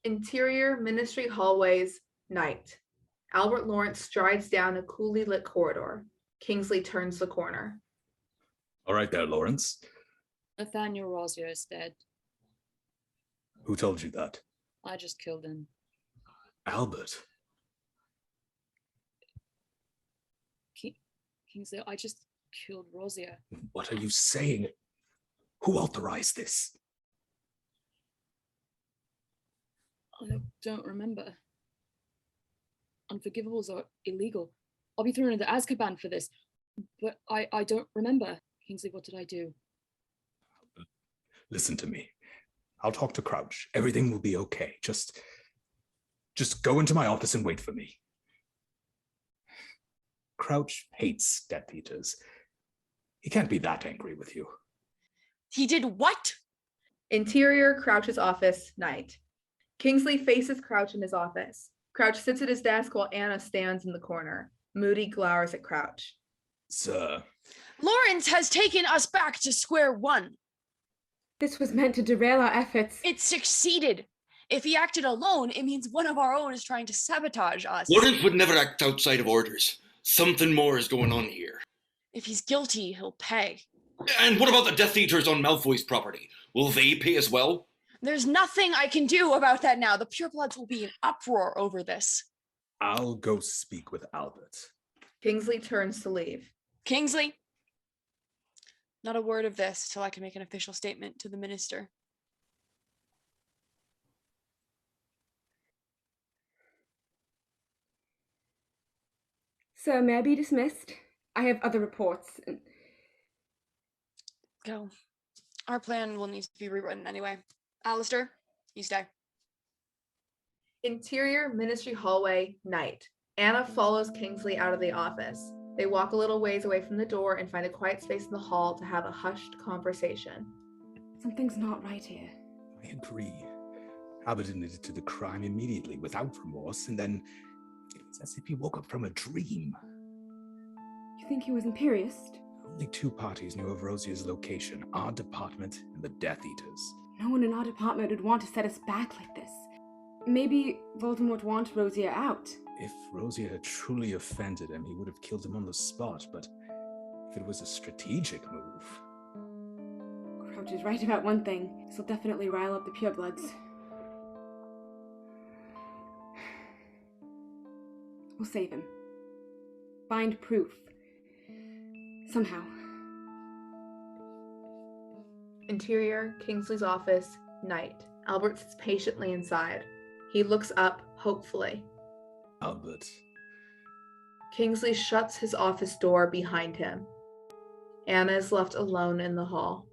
Interior Ministry hallways, night. Albert Lawrence strides down a coolly lit corridor. Kingsley turns the corner. All right there, Lawrence. Nathaniel Rosier is dead. Who told you that? I just killed him. Albert. Kingsley, I just killed Rosier. What are you saying? Who authorized this? I don't remember. Unforgivables are illegal. I'll be thrown into Azkaban for this. But I don't remember. Kingsley, what did I do? Listen to me. I'll talk to Crouch. Everything will be okay. Just go into my office and wait for me. Crouch hates Death Eaters. He can't be that angry with you. He did what? Interior Crouch's office, night. Kingsley faces Crouch in his office. Crouch sits at his desk while Anna stands in the corner. Moody glowers at Crouch. Sir. Lawrence has taken us back to square one. This was meant to derail our efforts. It succeeded. If he acted alone, it means one of our own is trying to sabotage us. Lawrence would never act outside of orders. Something more is going on here. If he's guilty, he'll pay. And what about the Death Eaters on Malfoy's property? Will they pay as well? There's nothing I can do about that now. The purebloods will be in uproar over this. I'll go speak with Albert. Kingsley turns to leave. Kingsley, not a word of this till I can make an official statement to the minister. Sir, may I be dismissed? I have other reports. Go. Our plan will need to be rewritten anyway. Alistair, you stay. Interior Ministry hallway, night. Anna follows Kingsley out of the office. They walk a little ways away from the door and find a quiet space in the hall to have a hushed conversation. Something's not right here. I agree. Albert admitted to the crime immediately without remorse, and then it's as if he woke up from a dream. You think he was imperius? Only two parties knew of Rosier's location, our department and the Death Eaters. No one in our department would want to set us back like this. Maybe Voldemort wants Rosier out. If Rosier had truly offended him, he would have killed him on the spot, but if it was a strategic move... Crouch is right about one thing. This will definitely rile up the purebloods. We'll save him. Find proof. Somehow. Interior Kingsley's office, night. Albert sits patiently inside. He looks up hopefully. Albert. Kingsley shuts his office door behind him. Anna is left alone in the hall.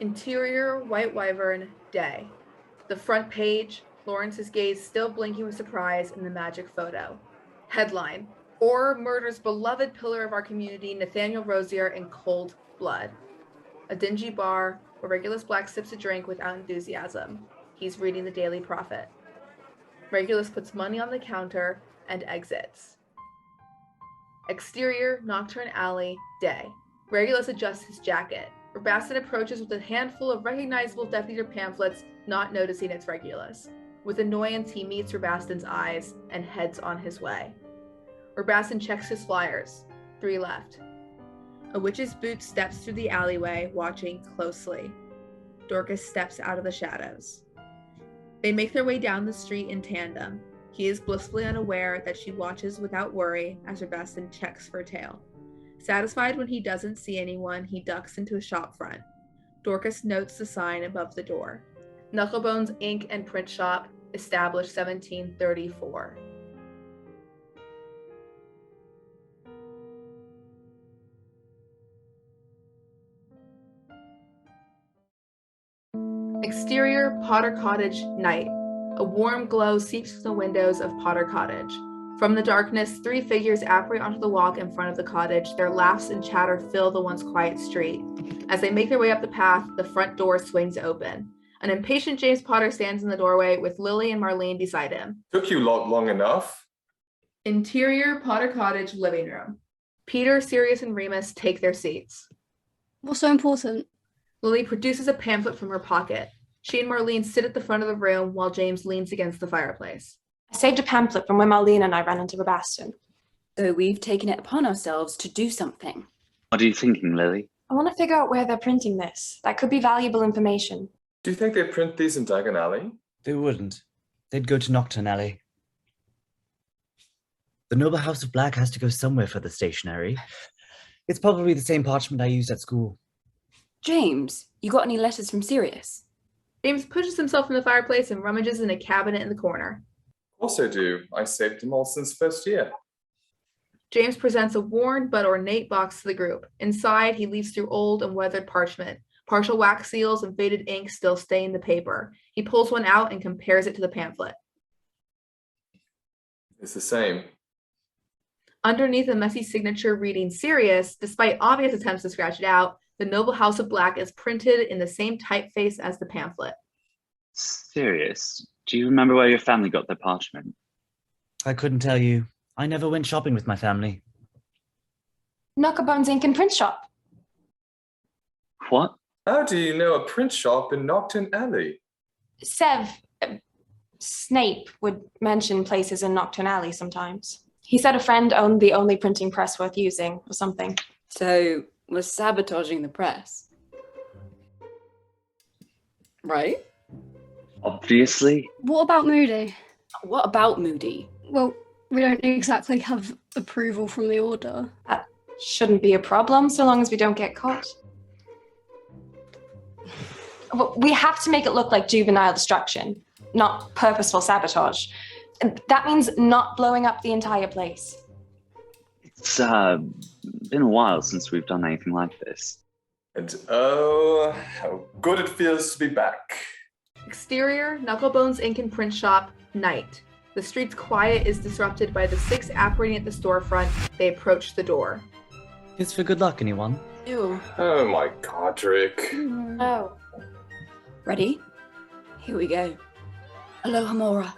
Interior White Wyvern, day. The front page, Lawrence's gaze still blinking with surprise in the magic photo. Headline, Auror murders beloved pillar of our community, Nathaniel Rosier, in cold blood. A dingy bar where Regulus Black sips a drink without enthusiasm. He's reading the Daily Prophet. Regulus puts money on the counter and exits. Exterior, Nocturne Alley, day. Regulus adjusts his jacket. Rabastin approaches with a handful of recognizable Death Eater pamphlets, not noticing it's Regulus. With annoyance, he meets Rabastin's eyes and heads on his way. Rabastin checks his flyers. 3 left. A witch's boot steps through the alleyway, watching closely. Dorcas steps out of the shadows. They make their way down the street in tandem. He is blissfully unaware that she watches without worry as Rabastin checks for tail. Satisfied when he doesn't see anyone, he ducks into a shop front. Dorcas notes the sign above the door. Knucklebones Ink and Print Shop, established 1734. Exterior, Potter Cottage, night. A warm glow seeps from the windows of Potter Cottage. From the darkness, 3 figures apparate onto the walk in front of the cottage. Their laughs and chatter fill the once quiet street. As they make their way up the path, the front door swings open. An impatient James Potter stands in the doorway with Lily and Marlene beside him. Took you long enough. Interior, Potter Cottage, living room. Peter, Sirius, and Remus take their seats. What's so important? Lily produces a pamphlet from her pocket. She and Marlene sit at the front of the room while James leans against the fireplace. I saved a pamphlet from when Marlene and I ran into Rabastin. So we've taken it upon ourselves to do something. What are you thinking, Lily? I want to figure out where they're printing this. That could be valuable information. Do you think they print these in Diagon Alley? They wouldn't. They'd go to Nocturne Alley. The Noble House of Black has to go somewhere for the stationery. It's probably the same parchment I used at school. James, you got any letters from Sirius? James pushes himself in the fireplace and rummages in a cabinet in the corner. Of course I do. I saved them all since first year. James presents a worn but ornate box to the group. Inside, he leafs through old and weathered parchment. Partial wax seals and faded ink still stain the paper. He pulls one out and compares it to the pamphlet. It's the same. Underneath a messy signature reading Sirius, despite obvious attempts to scratch it out, the Noble House of Black is printed in the same typeface as the pamphlet. Sirius, do you remember where your family got their parchment? I couldn't tell you. I never went shopping with my family. Knucklebones Ink and Print Shop. What? How do you know a print shop in Nocturne Alley? Snape would mention places in Nocturne Alley sometimes. He said a friend owned the only printing press worth using or something. So we're sabotaging the press. Right? Obviously. What about Moody? What about Moody? Well, we don't exactly have approval from the Order. That shouldn't be a problem so long as we don't get caught. We have to make it look like juvenile destruction, not purposeful sabotage. That means not blowing up the entire place. It's been a while since we've done anything like this. And oh, how good it feels to be back. Exterior, Knucklebones Ink and Print Shop, night. The street's quiet is disrupted by the 6 apparating at the storefront. They approach the door. It's for good luck, anyone? Ew. Oh my God, Rick. Oh. Ready? Here we go. Alohomora.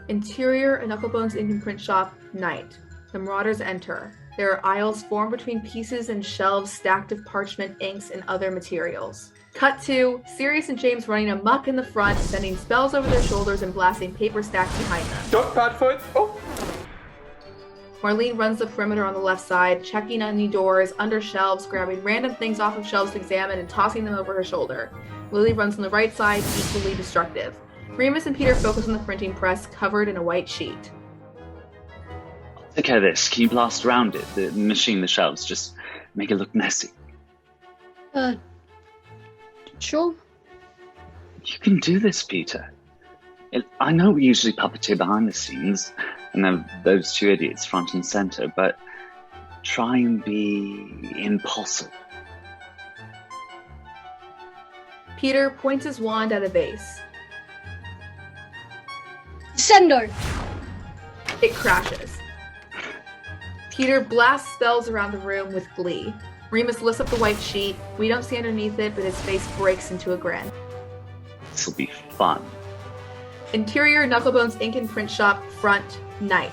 Interior, a Knucklebones Ink and Print Shop, night. The Marauders enter. There are aisles formed between pieces and shelves stacked of parchment, inks, and other materials. Cut to Sirius and James running amok in the front, sending spells over their shoulders and blasting paper stacks behind them. Don't Padfoot! Oh! Marlene runs the perimeter on the left side, checking any doors, under shelves, grabbing random things off of shelves to examine and tossing them over her shoulder. Lily runs on the right side, equally destructive. Remus and Peter focus on the printing press, covered in a white sheet. I'll take care of this. Can you blast around it? The machine, the shelves, just make it look messy. Sure. You can do this, Peter. I know we usually puppeteer behind the scenes, and then those 2 idiots front and center, but try and be impossible. Peter points his wand at a vase. Sendo! It crashes. Peter blasts spells around the room with glee. Remus lifts up the white sheet. We don't see underneath it, but his face breaks into a grin. This'll be fun. Interior Knucklebones ink and print shop, front, night.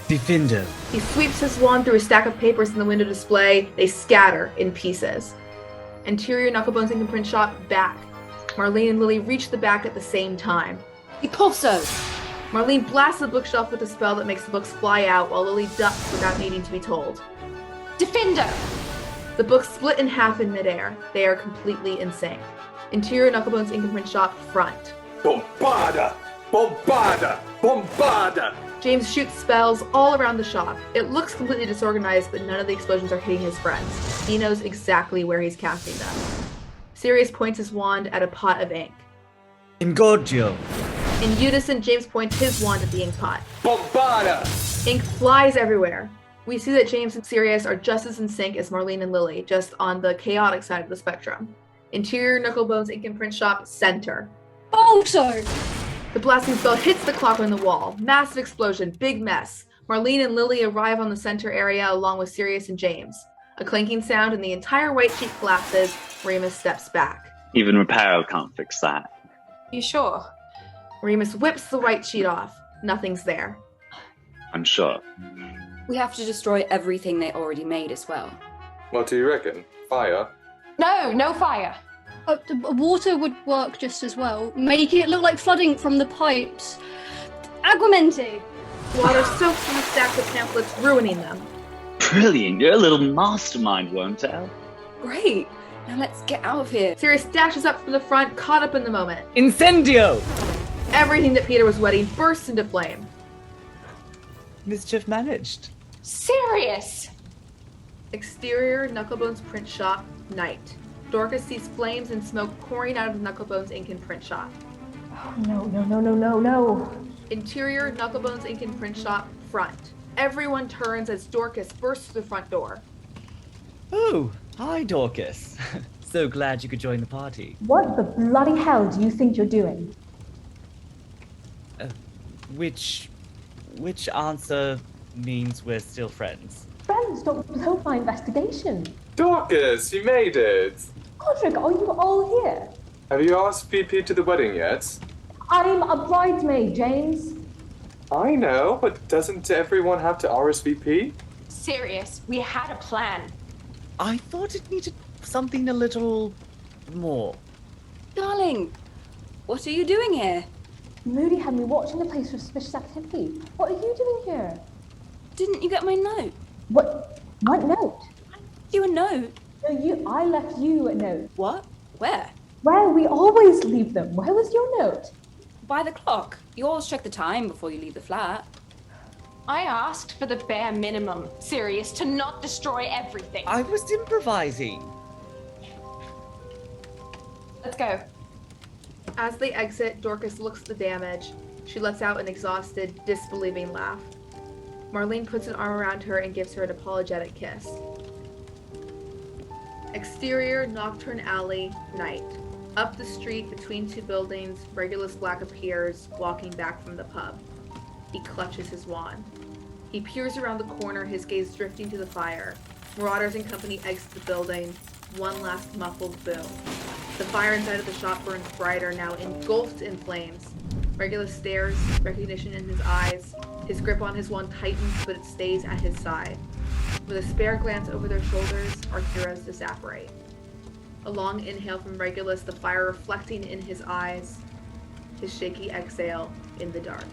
Defender. He sweeps his wand through a stack of papers in the window display. They scatter in pieces. Interior Knucklebones ink and print shop, back. Marlene and Lily reach the back at the same time. Impulsos! Marlene blasts the bookshelf with a spell that makes the books fly out while Lily ducks without needing to be told. Defender! The books split in half in midair. They are completely in sync. Interior Knucklebones ink and print shop, front. Bombarda! Bombarda! Bombarda! James shoots spells all around the shop. It looks completely disorganized, but none of the explosions are hitting his friends. He knows exactly where he's casting them. Sirius points his wand at a pot of ink. Engorgio. In unison, James points his wand at the ink pot. Bombarda! Ink flies everywhere. We see that James and Sirius are just as in sync as Marlene and Lily, just on the chaotic side of the spectrum. Interior Knucklebones ink and print shop, center. Also! The blasting spell hits the clock on the wall. Massive explosion, big mess. Marlene and Lily arrive on the center area along with Sirius and James. A clanking sound and the entire white sheet collapses. Remus steps back. Even Reparo can't fix that. You sure? Remus whips the white sheet off. Nothing's there. I'm sure. We have to destroy everything they already made as well. What do you reckon? Fire? No fire. Water would work just as well. Make it look like flooding from the pipes. Aguamenti! Water soaks from the stacks of pamphlets, ruining them. Brilliant. You're a little mastermind, Wormtail. Great! Now let's get out of here. Sirius dashes up from the front, caught up in the moment. Incendio! Everything that Peter was wetting bursts into flame. Mischief managed. Sirius! Exterior Knucklebones print shop, night. Dorcas sees flames and smoke pouring out of the Knucklebones ink and print shop. Oh, no. Interior Knucklebones ink and print shop, front. Everyone turns as Dorcas bursts through the front door. Oh, hi, Dorcas. So glad you could join the party. What the bloody hell do you think you're doing? Which answer means we're still friends? Friends, don't help my investigation. Dorcas, you made it! Codric, are you all here? Have you RSVP'd to the wedding yet? I'm a bridesmaid, James. I know, but doesn't everyone have to RSVP? Sirius, we had a plan. I thought it needed something a little more. Darling, what are you doing here? Moody had me watching the place for suspicious activity. What are you doing here? Didn't you get my note? What note? You a note? No, I left you a note. What? Where? Where we always leave them. Where was your note? By the clock. You always check the time before you leave the flat. I asked for the bare minimum, Sirius, to not destroy everything. I was improvising. Let's go. As they exit, Dorcas looks at the damage. She lets out an exhausted, disbelieving laugh. Marlene puts an arm around her and gives her an apologetic kiss. Exterior Nocturne Alley, night. Up the street between two buildings, Regulus Black appears, walking back from the pub. He clutches his wand. He peers around the corner, his gaze drifting to the fire. Marauders and company exit the building. One last muffled boom. The fire inside of the shop burns brighter, now engulfed in flames. Regulus stares, recognition in his eyes. His grip on his wand tightens, but it stays at his side. With a spare glance over their shoulders, our heroes disapparate. A long inhale from Regulus, the fire reflecting in his eyes. His shaky exhale in the dark.